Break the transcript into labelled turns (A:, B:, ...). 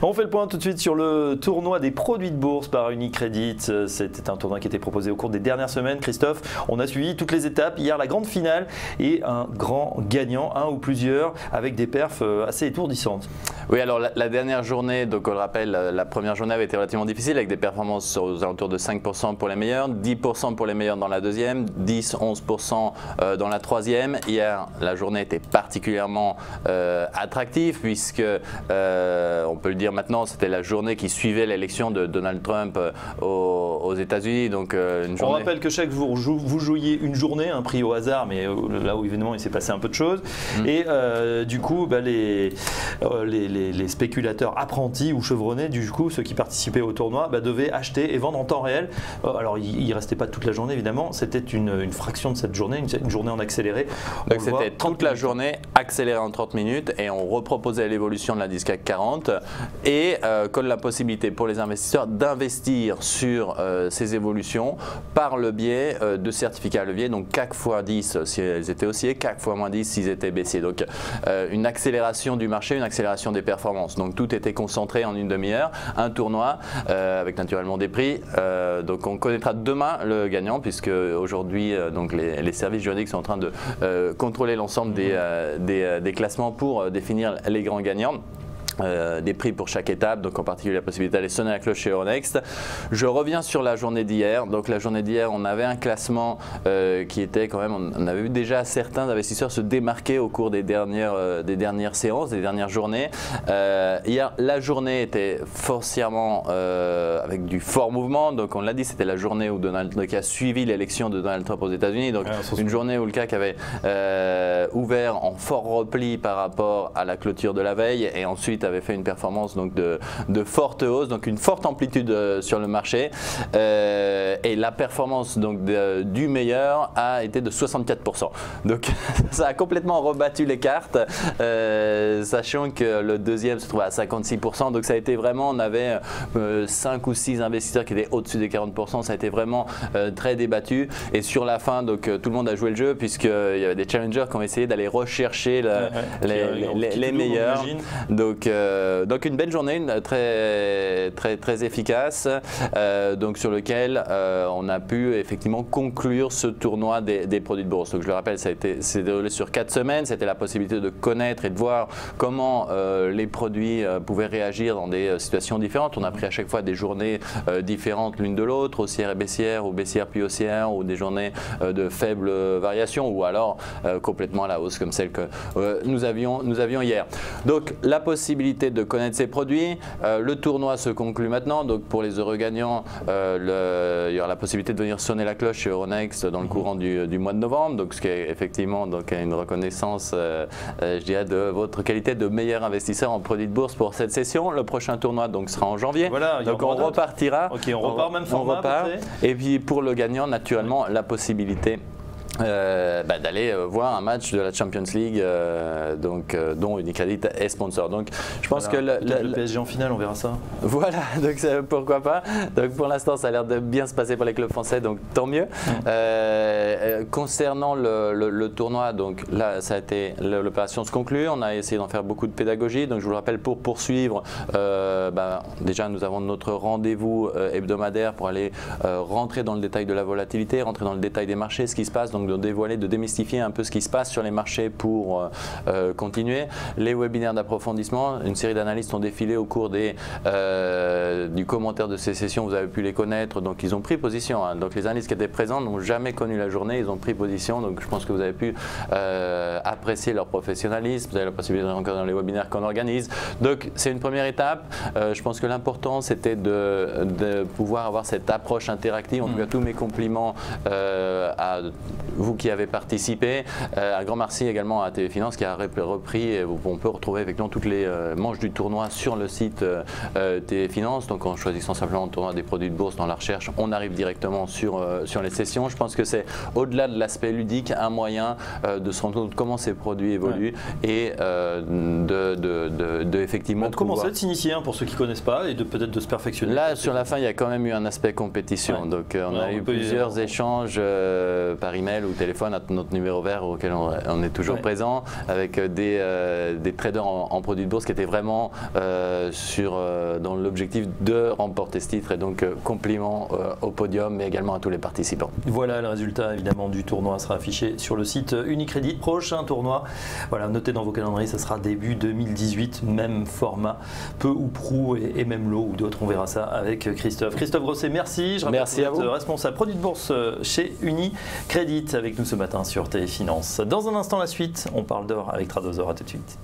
A: On fait le point tout de suite sur le tournoi des produits de bourse par Unicredit. C'était un tournoi qui était proposé au cours des dernières semaines. Christophe, on a suivi toutes les étapes. Hier, la grande finale et un grand gagnant, un ou plusieurs, avec des perfs assez étourdissantes.
B: Oui, alors la dernière journée, donc on le rappelle, la première journée avait été relativement difficile avec des performances aux alentours de 5% pour les meilleurs, 10% pour les meilleurs dans la deuxième, 10-11% dans la troisième. Hier, la journée était particulièrement attractive puisque, on peut le dire maintenant, c'était la journée qui suivait l'élection de Donald Trump aux États-Unis. Donc,
A: on rappelle que chaque jour, vous jouiez une journée, un prix au hasard, mais là où évidemment il s'est passé un peu de choses. Et du coup, les spéculateurs apprentis ou chevronnés, du coup, ceux qui participaient au tournoi, devaient acheter et vendre en temps réel. Alors, il ne restait pas toute la journée, évidemment. C'était une fraction de cette journée, une journée en accéléré.
B: Donc, c'était toute la journée accélérée en 30 minutes et on reproposait l'évolution de l'indice CAC 40 et comme la possibilité pour les investisseurs d'investir sur ces évolutions par le biais de certificats à levier, donc CAC x10 si elles étaient haussiers, CAC x-10 s'ils étaient baissiers. Donc, une accélération du marché, une accélération des performances. Donc tout était concentré en une demi-heure, un tournoi avec naturellement des prix. Donc on connaîtra demain le gagnant puisque aujourd'hui donc les services juridiques sont en train de contrôler l'ensemble des classements pour définir les grands gagnants. Des prix pour chaque étape, donc en particulier la possibilité d'aller sonner la cloche chez Euronext. Je reviens sur la journée d'hier. Donc la journée d'hier, on avait un classement qui était quand même, on avait vu déjà certains investisseurs se démarquer au cours des dernières séances, des dernières journées. Hier, la journée était foncièrement avec du fort mouvement. Donc on l'a dit, c'était la journée où qui a suivi l'élection de Donald Trump aux États-Unis. Donc une journée où le CAC avait ouvert en fort repli par rapport à la clôture de la veille et ensuite avait fait une performance donc de forte hausse, donc une forte amplitude sur le marché et la performance donc du meilleur a été de 64%. Donc ça a complètement rebattu les cartes, sachant que le deuxième se trouvait à 56%. Donc ça a été vraiment, on avait 5 ou 6 investisseurs qui étaient au-dessus des 40%. Ça a été vraiment très débattu et sur la fin donc tout le monde a joué le jeu puisqu'il y avait des challengers qui ont essayé d'aller rechercher les meilleurs. Donc une belle journée, très efficace, donc sur lequel on a pu effectivement conclure ce tournoi des produits de bourse. Donc je le rappelle, ça s'est déroulé sur 4 semaines. C'était la possibilité de connaître et de voir comment les produits pouvaient réagir dans des situations différentes. On a pris à chaque fois des journées différentes l'une de l'autre, haussière et baissière, ou baissière puis haussière, ou des journées de faible variation, ou alors complètement à la hausse comme celle que nous avions hier. Donc la possibilité de connaître ces produits. Le tournoi se conclut maintenant. Donc pour les heureux gagnants, il y aura la possibilité de venir sonner la cloche chez Euronext dans le courant du mois de novembre. Donc ce qui est effectivement donc une reconnaissance, je dirais, de votre qualité de meilleur investisseur en produits de bourse pour cette session. Le prochain tournoi donc sera en janvier.
A: Voilà,
B: donc on repartira.
A: Ok, on repart même format.
B: Et puis pour le gagnant, naturellement, la possibilité d'aller voir un match de la Champions League dont Unicredit est sponsor. Donc je pense que
A: le PSG en finale, on verra ça.
B: Voilà, donc pourquoi pas. Donc pour l'instant ça a l'air de bien se passer pour les clubs français, donc tant mieux. Concernant le tournoi, donc là ça a été, l'opération se conclut, on a essayé d'en faire beaucoup de pédagogie. Donc je vous le rappelle, pour poursuivre, déjà nous avons notre rendez-vous hebdomadaire pour aller rentrer dans le détail de la volatilité, rentrer dans le détail des marchés, ce qui se passe, donc de dévoiler, de démystifier un peu ce qui se passe sur les marchés pour continuer. Les webinaires d'approfondissement, une série d'analystes ont défilé au cours du commentaire de ces sessions, vous avez pu les connaître, donc ils ont pris position. Donc les analystes qui étaient présents n'ont jamais connu la journée, ils ont pris position, donc je pense que vous avez pu apprécier leur professionnalisme, vous avez la possibilité de rentrer dans les webinaires qu'on organise. Donc c'est une première étape, je pense que l'important c'était de pouvoir avoir cette approche interactive, en tout cas tous mes compliments à vous qui avez participé. Un grand merci également à TV Finance qui a repris, et on peut retrouver effectivement toutes les manches du tournoi sur le site TV Finance. Donc en choisissant simplement le tournoi des produits de bourse dans la recherche, on arrive directement sur les sessions. Je pense que c'est au-delà de l'aspect ludique, un moyen de se rendre compte comment ces produits évoluent et effectivement
A: de commencer de s'initier pour ceux qui ne connaissent pas et peut-être de se perfectionner.
B: Là sur la fin il y a quand même eu un aspect compétition, donc on a eu plusieurs échanges par email mail ou téléphone à notre numéro vert auquel on est toujours présent, avec des traders en produits de bourse qui étaient vraiment dans l'objectif de remporter ce titre, et donc compliment au podium mais également à tous les participants.
A: Voilà, le résultat évidemment du tournoi sera affiché sur le site Unicredit. Prochain tournoi, voilà, notez dans vos calendriers, ça sera début 2018, même format, peu ou prou, et même lot ou d'autres, on verra ça avec Christophe. Christophe Grosset, merci. Je rappelle
B: merci à vous.
A: Responsable produit de bourse chez Unicredit avec nous ce matin sur Téléfinance. Dans un instant, la suite, on parle d'or avec Tradosor. À tout de suite.